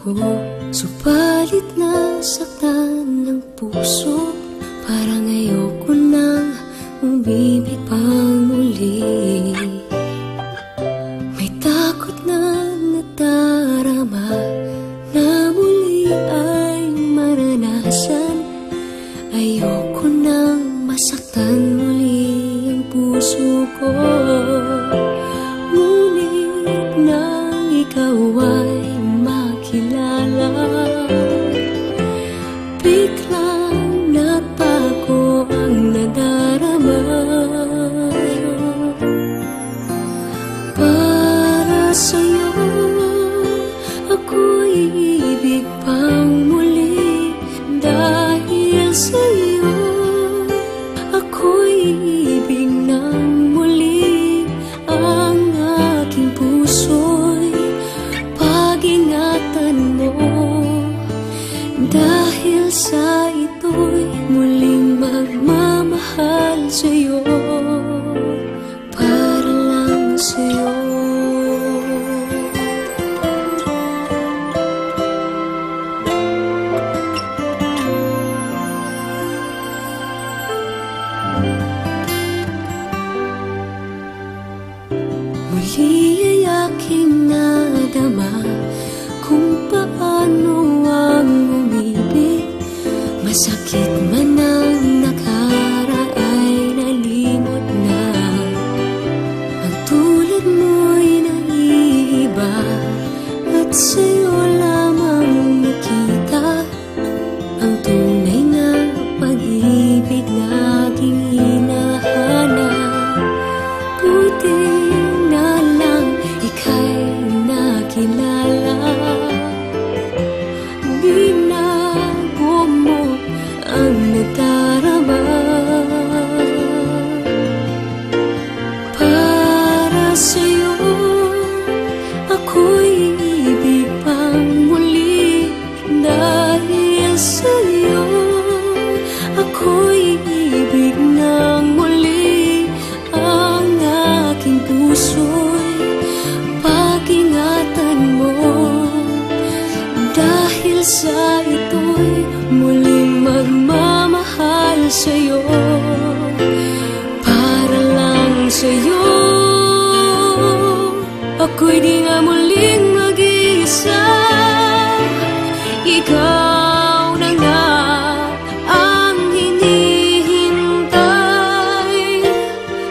ko. Subalit nasaktan ng puso, parang ayoko nang umibig pang muli. May takot na nadarama na muli ay maranasan. Ayoko nang masaktan muli ang puso ko. Ngunit nang ikaw ay makilala, biglang nabago ang nadarama. Para sa'yo ako'y ibig pang muli. Dahil sa'yo ako'y ibig ng muli. Ang aking puso'y pag-ingatan mo. Dahil sa ito'y muling magmamahal sa'yo, para lang sa'yo. Muli ay aking nadama kung paano ang umibig. Masakit man ang nakaraan nalimot na. Ang tulad mo'y naiiba at sa'yo lamang nakita ang tunay na pag-ibig na aking hinahanap. Buti na lang ika'y nakilala. Binago mo ang nadarama. Para sa'yo ako'y ibig pang muli. Dahil sa'yo ako'y ibig ng muli. Ang aking puso'y pag-ingatan mo. Dahil sa ito'y muling magmamahal sa'yo, para lang sa'yo. Ako'y di na muling mag-iisa. Ikaw na nga ang hinihintay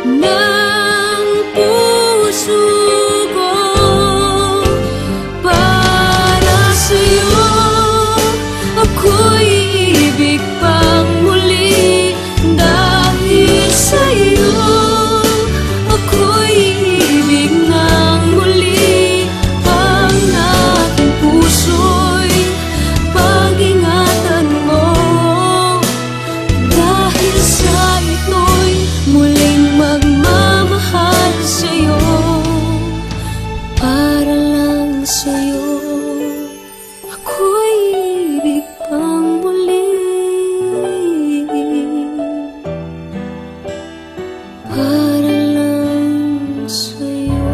ng puso ko. Para sa'yo ako'y ibig pang muli. Dahil sa'yo ako'y ibig ng muli. Ang aking puso'y pag-ingatan mo. Dahil sa ito'y muling magmamahal sa'yo, para lang sa'yo. Ako'y ibig pang muli. Para lang sa'yo.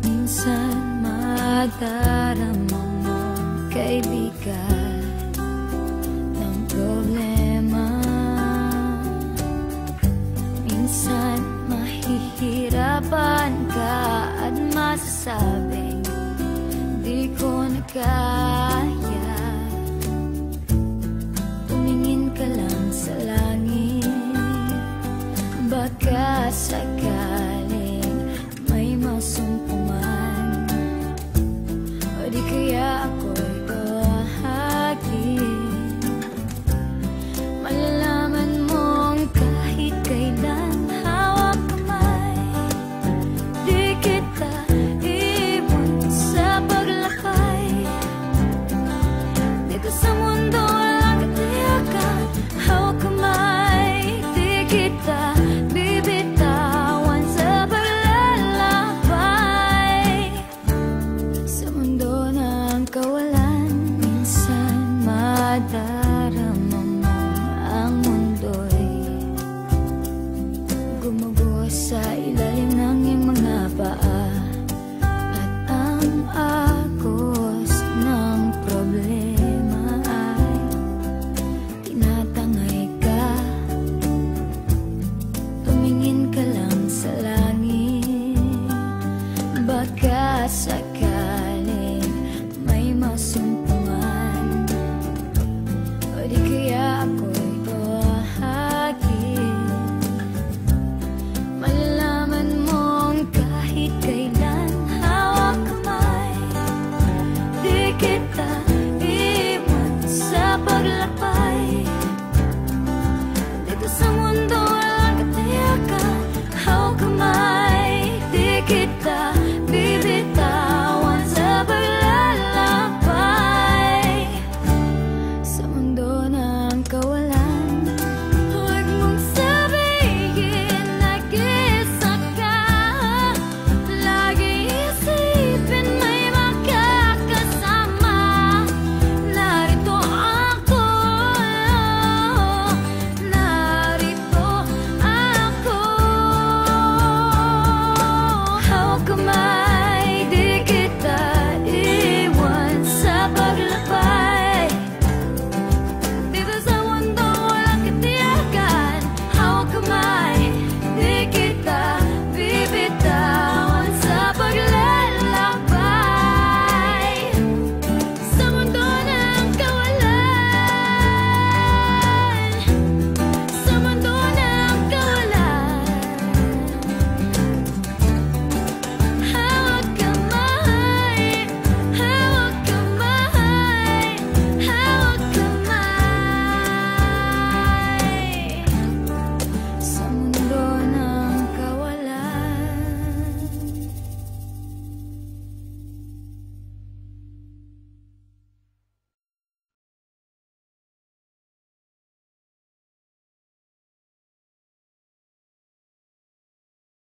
Minsan madarama mo kaibigan ng problema. Minsan mahihirapan ka at masasabing di ko na kaya.